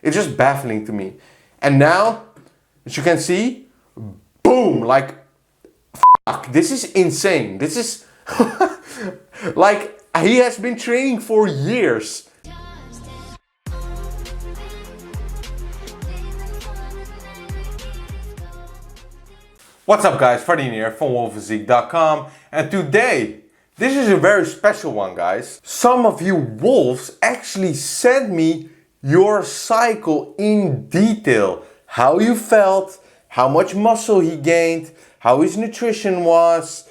It's just baffling to me. And now, as you can see, boom, like, fuck, this is insane. This is, like, he has been training for years. What's up guys, Freddy here from wolfphysique.com, and today, this is a very special one guys. Some of you wolves actually sent me your cycle in detail. How you felt, how much muscle he gained, how his nutrition was,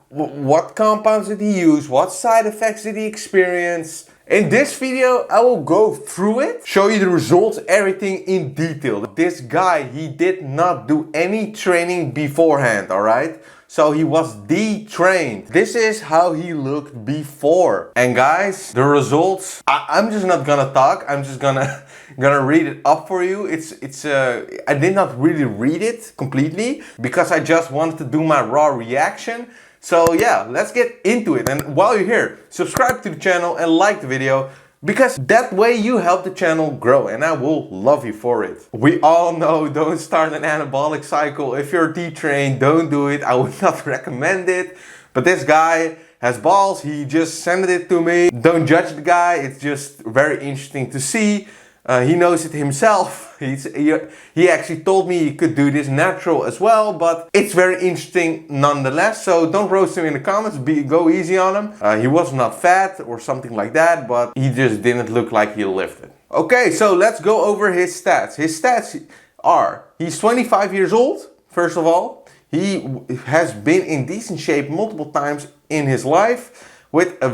what compounds did he use, what side effects did he experience. In this video, I will go through it, show you the results, everything in detail. This guy, he did not do any training beforehand, alright? So he was detrained. This is how he looked before. And guys, the results, I'm just not gonna talk. I'm just gonna read it up for you. I did not really read it completely because I just wanted to do my raw reaction. So yeah, let's get into it. And while you're here, subscribe to the channel and like the video, because that way you help the channel grow and I will love you for it. We all know, don't start an anabolic cycle. If you're detrained, don't do it. I would not recommend it. But this guy has balls. He just sent it to me. Don't judge the guy. It's just very interesting to see. He knows it himself. He actually told me he could do this natural as well, but it's very interesting nonetheless. So don't roast him in the comments, go easy on him. He was not fat or something like that, but he just didn't look like he lifted. Okay, so let's go over his stats. His stats are, he's 25 years old, first of all. He has been in decent shape multiple times in his life with a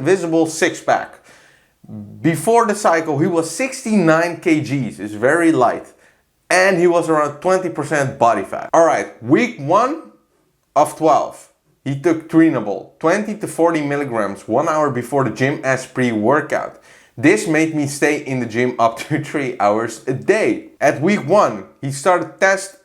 visible six-pack. Before the cycle, he was 69 kgs, it's very light. And he was around 20% body fat. Alright, week 1 of 12, he took Trinable, 20 to 40 milligrams, 1 hour before the gym as pre-workout. This made me stay in the gym up to 3 hours a day. At week 1, he started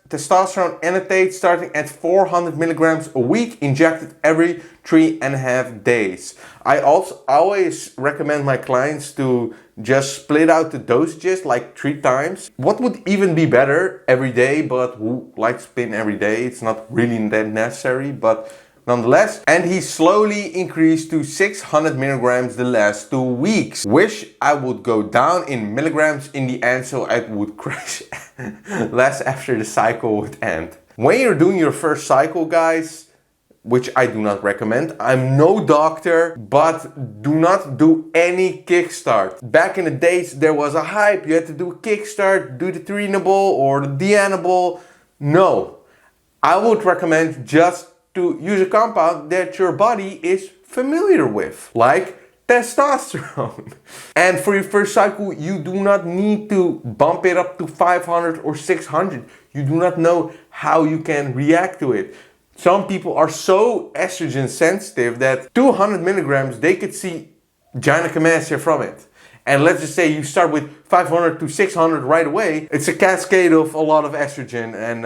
testosterone annotate starting at 400 milligrams a week, injected every 3.5 days. I also always recommend my clients to just split out the dosages like 3 times. What would even be better every day, but who likes spin every day? It's not really that necessary, but nonetheless. And he slowly increased to 600 milligrams the last 2 weeks. Wish I would go down in milligrams in the end so I would crash less after the cycle would end. When you're doing your first cycle, guys, which I do not recommend, I'm no doctor, but do not do any kickstart. Back in the days, there was a hype. You had to do a kickstart, do the Trinable or the Dianable. No, I would recommend just to use a compound that your body is familiar with, like testosterone. And for your first cycle, you do not need to bump it up to 500 or 600. You do not know how you can react to it. Some people are so estrogen sensitive that 200 milligrams, they could see gynecomastia from it. And let's just say you start with 500 to 600 right away. It's a cascade of a lot of estrogen, and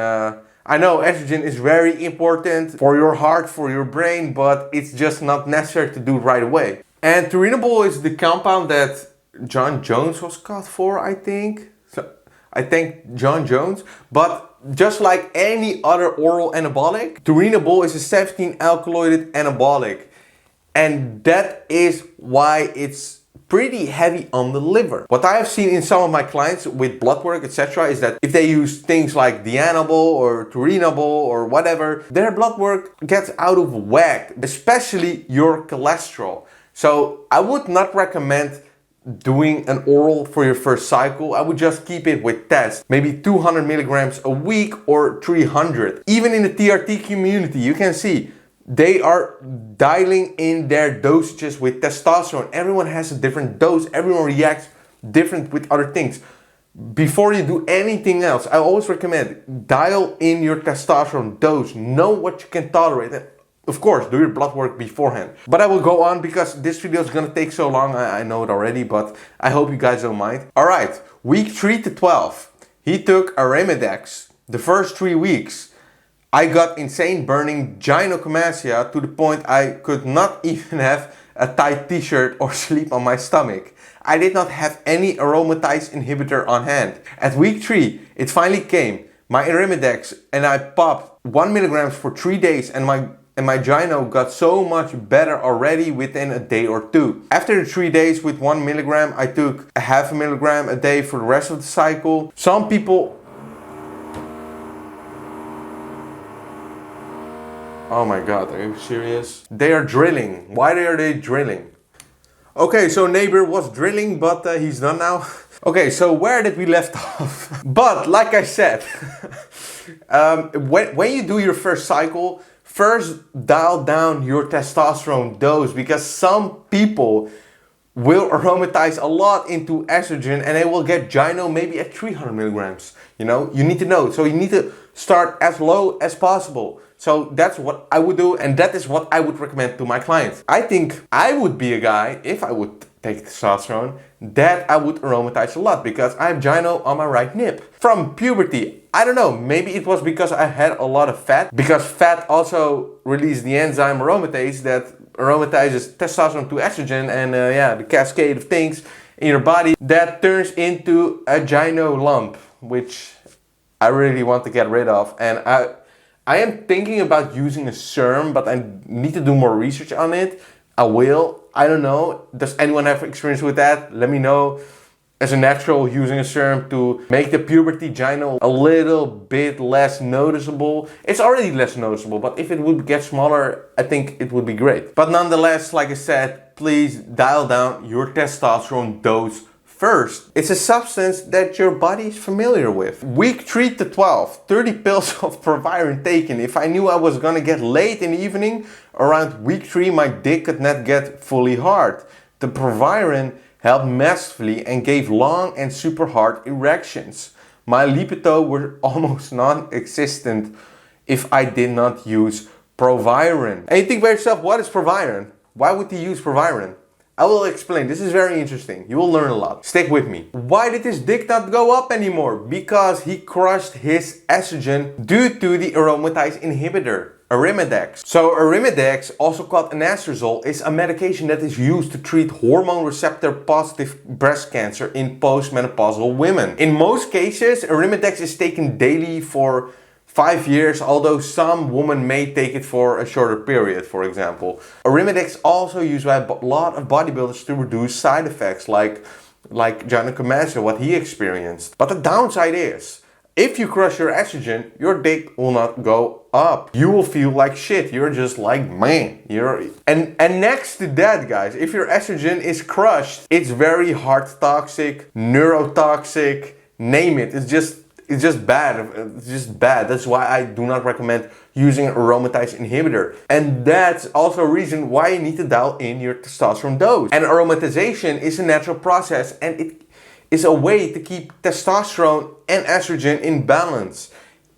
I know estrogen is very important for your heart, for your brain, but it's just not necessary to do right away. And Trinable is the compound that John Jones was caught for, I think. So I think John Jones. But just like any other oral anabolic, Trinable is a 17-alkaloided anabolic. And that is why it's pretty heavy on the liver. What I have seen in some of my clients with blood work, etc., is that if they use things like Dianable or Trinable or whatever, their blood work gets out of whack, especially your cholesterol. So I would not recommend doing an oral for your first cycle. I would just keep it with test, maybe 200 milligrams a week or 300. Even in the TRT community, you can see they are dialing in their dosages with testosterone. Everyone has a different dose. Everyone reacts different with other things. Before you do anything else, I always recommend dial in your testosterone dose. Know what you can tolerate. And of course, do your blood work beforehand. But I will go on because this video is gonna take so long. I know it already, but I hope you guys don't mind. All right, week 3 to 12, he took Arimidex the first 3 weeks. I got insane burning gynecomastia to the point I could not even have a tight t-shirt or sleep on my stomach. I did not have any aromatase inhibitor on hand. At week 3, it finally came. My Arimidex, and I popped 1 milligrams for 3 days, and my Gyno got so much better already within a day or 2. After the 3 days with 1 milligram, I took a half a milligram a day for the rest of the cycle. Some people... Oh my god, are you serious? They are drilling. Why are they drilling? Okay, so neighbor was drilling, but he's done now. Okay, so where did we left off? But like I said, when you do your first cycle, first dial down your testosterone dose, because some people will aromatize a lot into estrogen and they will get Gyno maybe at 300 milligrams. You know, you need to know. So you need to start as low as possible. So that's what I would do, and that is what I would recommend to my clients. I think I would be a guy, if I would take testosterone, that I would aromatize a lot, because I have Gyno on my right nip. From puberty, I don't know, maybe it was because I had a lot of fat, because fat also released the enzyme aromatase that aromatizes testosterone to estrogen, and yeah, the cascade of things in your body that turns into a Gyno lump, which I really want to get rid of. And I am thinking about using a serum, but I need to do more research on it. I will. I don't know. Does anyone have experience with that? Let me know. As a natural, using a serum to make the puberty Gyno a little bit less noticeable. It's already less noticeable, but if it would get smaller, I think it would be great. But nonetheless, like I said, please dial down your testosterone dose first. It's a substance that your body is familiar with. Week 3 to 12, 30 pills of Proviron taken. If I knew I was gonna get late in the evening, around week 3 my dick could not get fully hard. The Proviron helped massively and gave long and super hard erections. My libido were almost non-existent if I did not use Proviron. And you think by yourself, what is Proviron? Why would he use Proviron? I will explain. This is very interesting. You will learn a lot. Stick with me. Why did his dick not go up anymore? Because he crushed his estrogen due to the aromatase inhibitor, Arimidex. So Arimidex, also called anastrozole, is a medication that is used to treat hormone receptor positive breast cancer in postmenopausal women. In most cases, Arimidex is taken daily for 5 years, although some women may take it for a shorter period, for example. Arimidex also used by a lot of bodybuilders to reduce side effects like gynecomastia, what he experienced. But the downside is, if you crush your estrogen, your dick will not go up. You will feel like shit. You're just like, man, and next to that, guys, if your estrogen is crushed, it's very heart toxic, neurotoxic, name it. It's just bad. It's just bad. That's why I do not recommend using an aromatase inhibitor. And that's also a reason why you need to dial in your testosterone dose. And aromatization is a natural process, and it is a way to keep testosterone and estrogen in balance.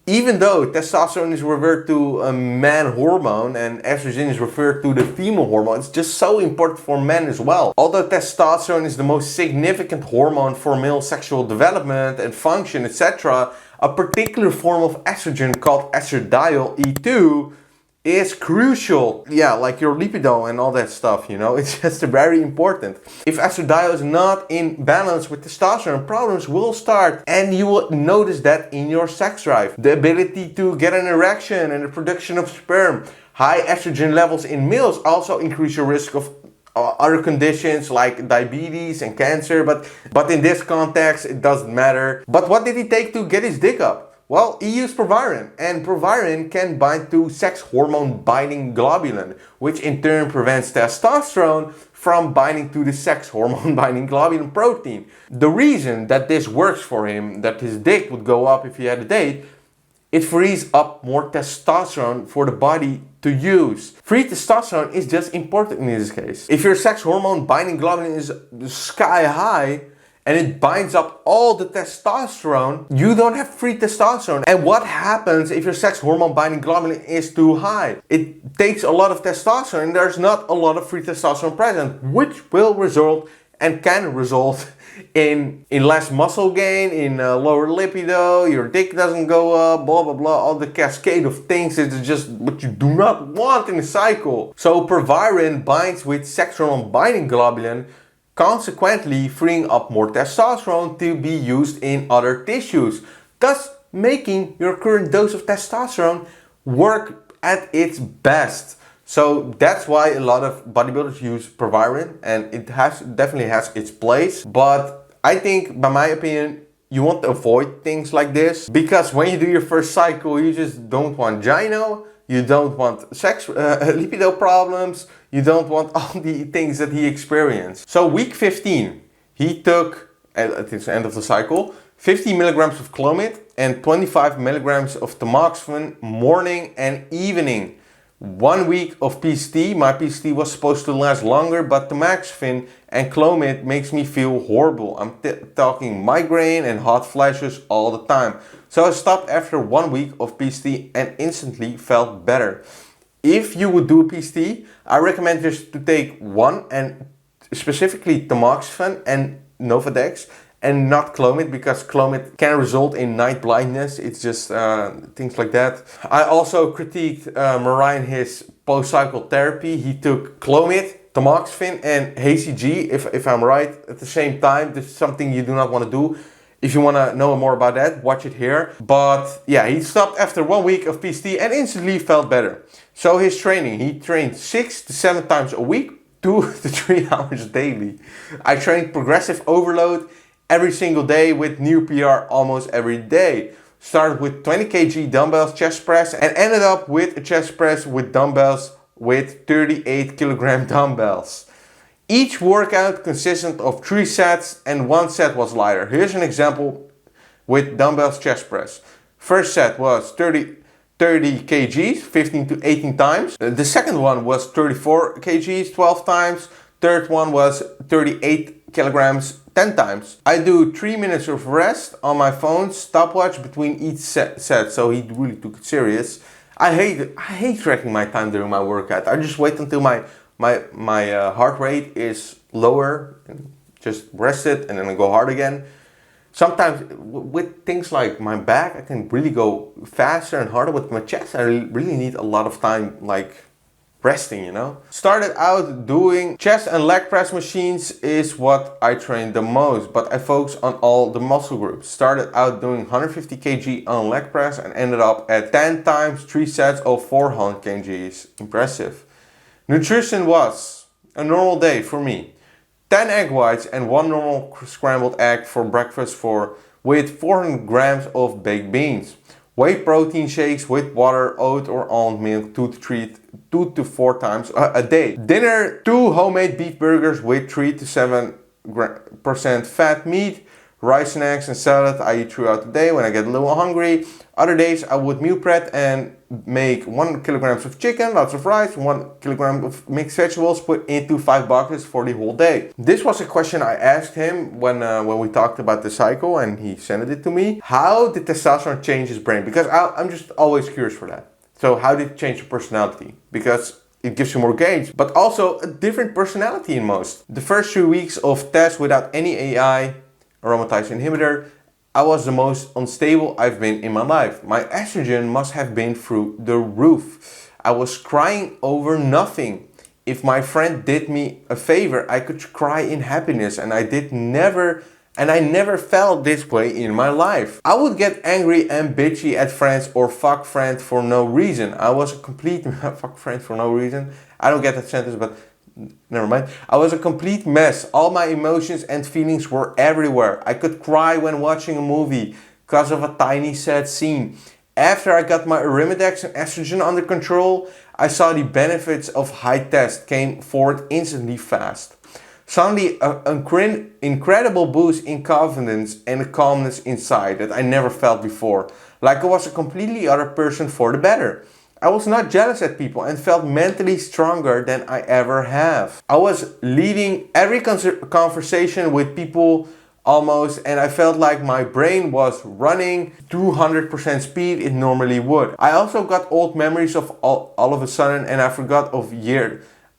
Even though testosterone is referred to a man hormone and estrogen is referred to the female hormone, it's just so important for men as well. Although testosterone is the most significant hormone for male sexual development and function, etc., a particular form of estrogen called estradiol E2 is crucial. Yeah, like your libido and all that stuff, you know, it's just very important. If estradiol is not in balance with testosterone, problems will start, and you will notice that in your sex drive. The ability to get an erection and the production of sperm. High estrogen levels in males also increase your risk of other conditions like diabetes and cancer, but in this context it doesn't matter. But what did he take to get his dick up? Well, he used Proviron, and Proviron can bind to sex hormone binding globulin, which in turn prevents testosterone from binding to the sex hormone binding globulin protein. The reason that this works for him, that his dick would go up if he had a date, it frees up more testosterone for the body to use. Free testosterone is just important in this case. If your sex hormone binding globulin is sky high, and it binds up all the testosterone, you don't have free testosterone. And what happens if your sex hormone binding globulin is too high? It takes a lot of testosterone and there's not a lot of free testosterone present, which will result and can result in less muscle gain, in lower libido, your dick doesn't go up, blah blah blah, all the cascade of things. It's just what you do not want in a cycle. So Proviron binds with sex hormone binding globulin consequently freeing up more testosterone to be used in other tissues, thus making your current dose of testosterone work at its best. So that's why a lot of bodybuilders use Proviron, and it definitely has its place. But I think, by my opinion, you want to avoid things like this, because when you do your first cycle, you just don't want gyno, you don't want lipido problems, you don't want all the things that he experienced. So week 15, he took, at the end of the cycle, 50 milligrams of Clomid and 25 milligrams of tamoxifen morning and evening. 1 week of PCT. My PCT was supposed to last longer, but tamoxifen and Clomid makes me feel horrible. I'm talking migraine and hot flashes all the time. So I stopped after 1 week of PCT and instantly felt better. If you would do a PCT, I recommend just to take one, and specifically tamoxifen and Novadex, and not Clomid, because Clomid can result in night blindness. It's just things like that. I also critiqued Merijn, his post-cycle therapy. He took Clomid, tamoxifen and HCG, if I'm right, at the same time. This is something you do not want to do. If you want to know more about that, watch it here. But yeah, he stopped after 1 week of PCT and instantly felt better. So his training, he trained 6 to 7 times a week, 2 to 3 hours daily. I trained progressive overload every single day with new PR almost every day. Started with 20 kg dumbbells chest press and ended up with a chest press with dumbbells with 38 kilogram dumbbells. Each workout consisted of 3 sets and 1 set was lighter. Here's an example with dumbbells chest press. First set was 30 kgs, 15 to 18 times. The second one was 34 kgs, 12 times. Third one was 38 kilograms, 10 times. I do 3 minutes of rest on my phone stopwatch between each set, so he really took it serious. I hate tracking my time during my workout. I just wait until my heart rate is lower and just rest it, and then I go hard again. Sometimes with things like my back, I can really go faster and harder. With my chest, I really need a lot of time, like resting, you know. Started out doing chest and leg press machines is what I trained the most, but I focus on all the muscle groups. Started out doing 150 kg on leg press and ended up at 10 times 3 sets of 400 kgs. Impressive. Nutrition was a normal day for me. 10 egg whites and 1 normal scrambled egg for breakfast with 400 grams of baked beans. Whey protein shakes with water, oat or almond milk 2 to 4 times a day. Dinner, 2 homemade beef burgers with 3 to 7% fat meat. Rice snacks and salad I eat throughout the day when I get a little hungry. Other days I would meal prep and make 1 kilogram of chicken, lots of rice, 1 kilogram of mixed vegetables, put into 5 boxes for the whole day. This was a question I asked him when we talked about the cycle, and he sent it to me. How did testosterone change his brain? Because I'm just always curious for that. So how did it change your personality? Because it gives you more gauge, but also a different personality in most. The first 3 weeks of test without any AI, aromatase inhibitor, I was the most unstable I've been in my life. My estrogen must have been through the roof. I was crying over nothing. If my friend did me a favor, I could cry in happiness, and I never felt this way in my life. I would get angry and bitchy at friends or fuck friends for no reason. I was a complete fuck friend for no reason. I don't get that sentence, but never mind. I was a complete mess. All my emotions and feelings were everywhere. I could cry when watching a movie because of a tiny sad scene. After I got my arimidex and estrogen under control, I saw the benefits of high test came forward instantly fast. Suddenly, an incredible boost in confidence and a calmness inside that I never felt before. Like I was a completely other person for the better. I was not jealous at people and felt mentally stronger than I ever have. I was leading every conversation with people almost, and I felt like my brain was running 200% speed it normally would. I also got old memories of all of a sudden, and I forgot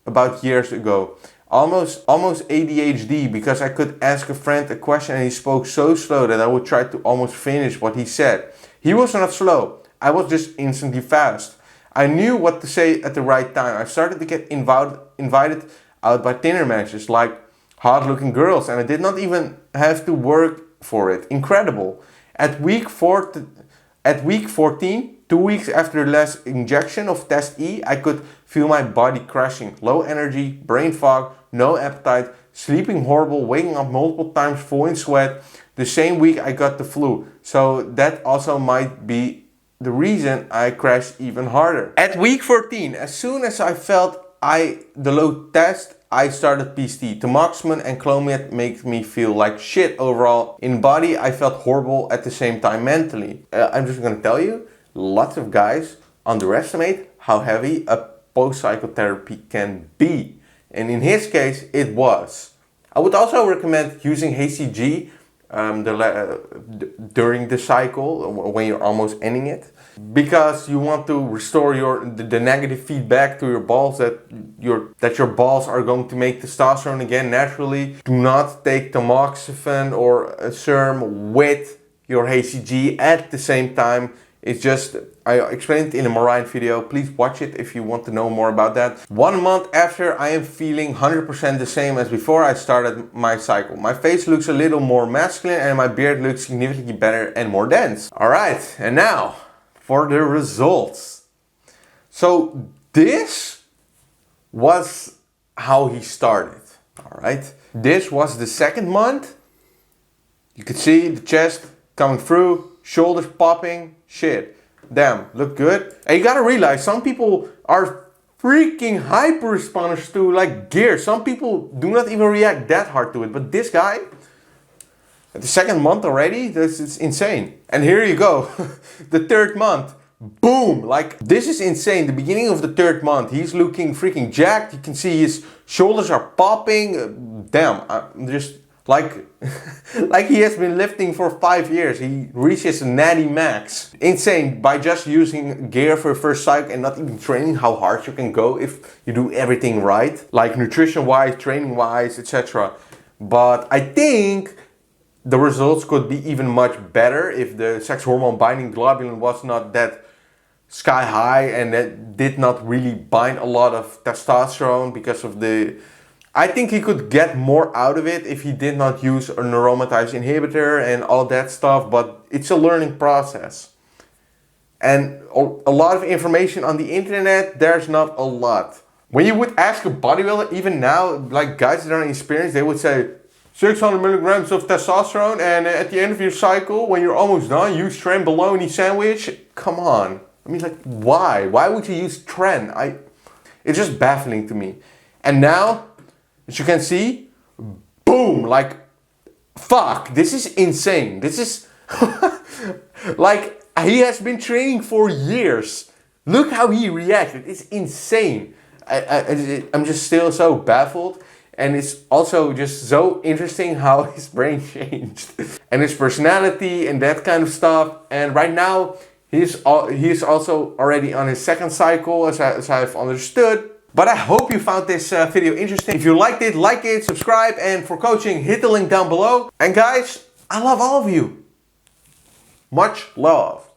about years ago. Almost ADHD, because I could ask a friend a question and he spoke so slow that I would try to almost finish what he said. He was not slow. I was just instantly fast. I knew what to say at the right time. I started to get invited out by dinner matches like hot looking girls, and I did not even have to work for it. Incredible. At week 14, 2 weeks after the last injection of Test E, I could feel my body crashing. Low energy, brain fog, no appetite, sleeping horrible, waking up multiple times full in sweat. The same week I got the flu. So that also might be the reason I crashed even harder. At week 14, as soon as I felt the low test, I started PST. Tamoxifen and Clomid make me feel like shit overall. In body, I felt horrible at the same time mentally. I'm just gonna tell you, lots of guys underestimate how heavy a post-psychotherapy can be. And in his case, it was. I would also recommend using HCG during the cycle, when you're almost ending it, because you want to restore the negative feedback to your balls that your balls are going to make testosterone again naturally. Do not take tamoxifen or a serum with your HCG at the same time. It's just, I explained it in a Merijn video. Please watch it if you want to know more about that. 1 month after, I am feeling 100% the same as before I started my cycle. My face looks a little more masculine and my beard looks significantly better and more dense. Alright, and now for the results. So this was how he started. Alright, this was the 2nd month. You could see the chest coming through, shoulders popping. Shit, damn, look good. And you gotta realize, some people are freaking hyper responders to like gear. Some people do not even react that hard to it. But this guy, at the 2nd month already, this is insane. And here you go, the 3rd month, boom, like this is insane. The beginning of the 3rd month, he's looking freaking jacked. You can see his shoulders are popping. Damn, I'm just like he has been lifting for 5 years. He reaches Natty max. Insane, by just using gear for first cycle and not even training how hard you can go if you do everything right, like nutrition wise, training wise, etc. But I think the results could be even much better if the sex hormone binding globulin was not that sky high and that did not really bind a lot of testosterone because of the... I think he could get more out of it if he did not use a aromatase inhibitor and all that stuff, but it's a learning process. And a lot of information on the internet, there's not a lot. When you would ask a bodybuilder, even now, like guys that are inexperienced, they would say 600 milligrams of testosterone, and at the end of your cycle, when you're almost done, use Tren bologna sandwich. Come on. I mean, like, why? Why would you use Tren? It's just baffling to me. And now, as you can see, boom, like, fuck, this is insane. This is, like, he has been training for years. Look how he reacted, it's insane. I'm just still so baffled. And it's also just so interesting how his brain changed. And his personality and that kind of stuff. And right now, he's also already on his 2nd cycle, as I've understood. But I hope you found this video interesting. If you liked it, like it, subscribe, and for coaching, hit the link down below. And guys, I love all of you. Much love.